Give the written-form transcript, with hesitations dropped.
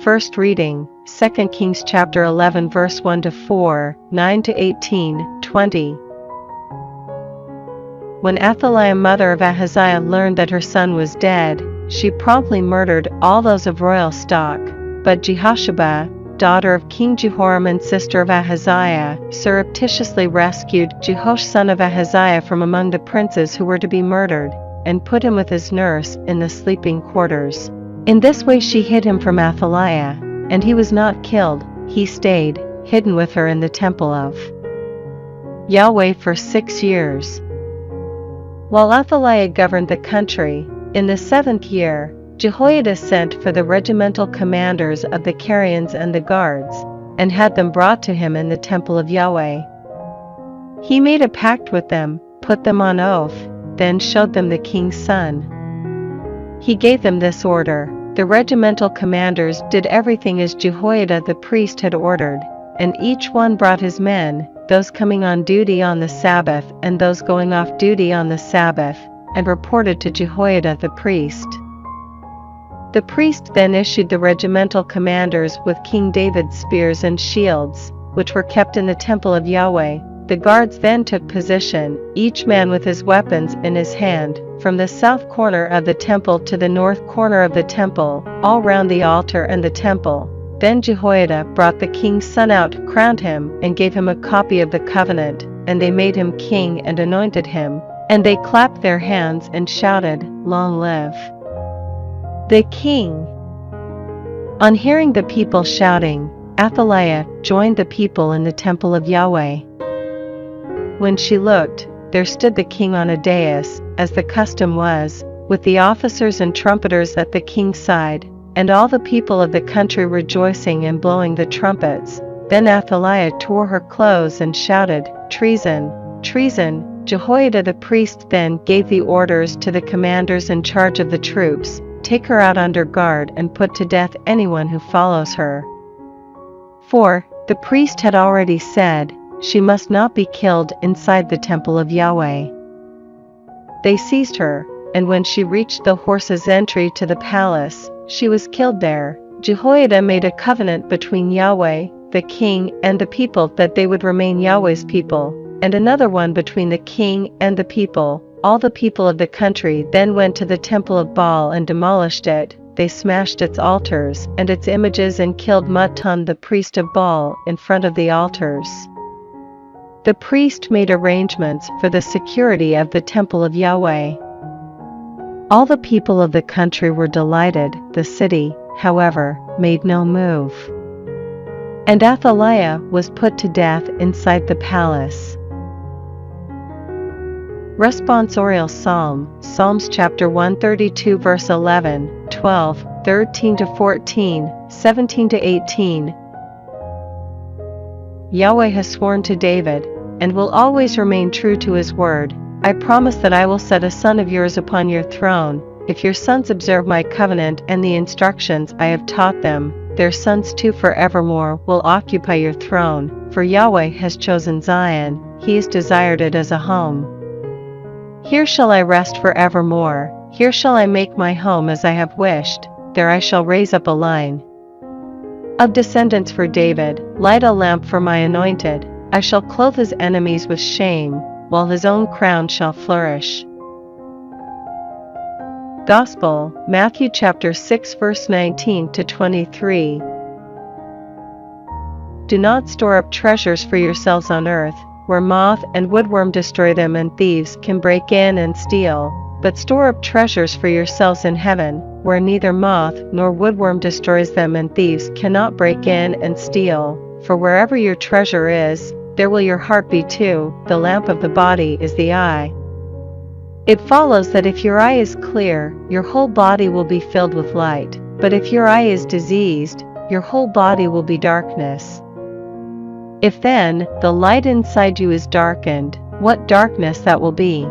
First reading, 2 Kings chapter 11 verse 1 to 4, 9 to 18, 20. When Athaliah mother of Ahaziah learned that her son was dead, she promptly murdered all those of royal stock, but Jehosheba, daughter of King Jehoram and sister of Ahaziah, surreptitiously rescued Jehoash son of Ahaziah from among the princes who were to be murdered, and put him with his nurse in the sleeping quarters. In this way she hid him from Athaliah, and he was not killed, he stayed, hidden with her in the temple of Yahweh for 6 years. While Athaliah governed the country, in the 7th year, Jehoiada sent for the regimental commanders of the Carians and the guards, and had them brought to him in the temple of Yahweh. He made a pact with them, put them on oath, then showed them the king's son. He gave them this order. The regimental commanders did everything as Jehoiada the priest had ordered, and each one brought his men, those coming on duty on the Sabbath and those going off duty on the Sabbath, and reported to Jehoiada the priest. The priest then issued the regimental commanders with King David's spears and shields, which were kept in the temple of Yahweh. The guards then took position, each man with his weapons in his hand, from the south corner of the temple to the north corner of the temple, all round the altar and the temple. Then Jehoiada brought the king's son out, crowned him, and gave him a copy of the covenant, and they made him king and anointed him, and they clapped their hands and shouted, "Long live the king!" On hearing the people shouting, Athaliah joined the people in the temple of Yahweh. When she looked, there stood the king on a dais, as the custom was, with the officers and trumpeters at the king's side, and all the people of the country rejoicing and blowing the trumpets. Then Athaliah tore her clothes and shouted, "Treason! Treason!" Jehoiada the priest then gave the orders to the commanders in charge of the troops, "Take her out under guard and put to death anyone who follows her." For, the priest had already said, she must not be killed inside the temple of Yahweh. They seized her, and when she reached the horses' entry to the palace, she was killed there. Jehoiada made a covenant between Yahweh, the king, and the people that they would remain Yahweh's people, and another one between the king and the people. All the people of the country then went to the temple of Baal and demolished it. They smashed its altars and its images and killed Mattan the priest of Baal in front of the altars. The priest made arrangements for the security of the temple of Yahweh. All the people of the country were delighted. The city, however, made no move. And Athaliah was put to death inside the palace. Responsorial Psalm, Psalms chapter 132 verse 11, 12, 13 to 14, 17 to 18. Yahweh has sworn to David, and will always remain true to his word. I promise that I will set a son of yours upon your throne. If your sons observe my covenant and the instructions I have taught them, their sons too forevermore will occupy your throne. For Yahweh has chosen Zion, he has desired it as a home. Here shall I rest forevermore, here shall I make my home as I have wished, there I shall raise up a line of descendants for David, light a lamp for my anointed. I shall clothe his enemies with shame, while his own crown shall flourish. Gospel, Matthew chapter 6 verse 19 to 23. Do not store up treasures for yourselves on earth, where moth and woodworm destroy them and thieves can break in and steal, but store up treasures for yourselves in heaven, where neither moth nor woodworm destroys them and thieves cannot break in and steal. For wherever your treasure is, there will your heart be too. The lamp of the body is the eye. It follows that if your eye is clear, your whole body will be filled with light, but if your eye is diseased, your whole body will be darkness. If then the light inside you is darkened, what darkness that will be!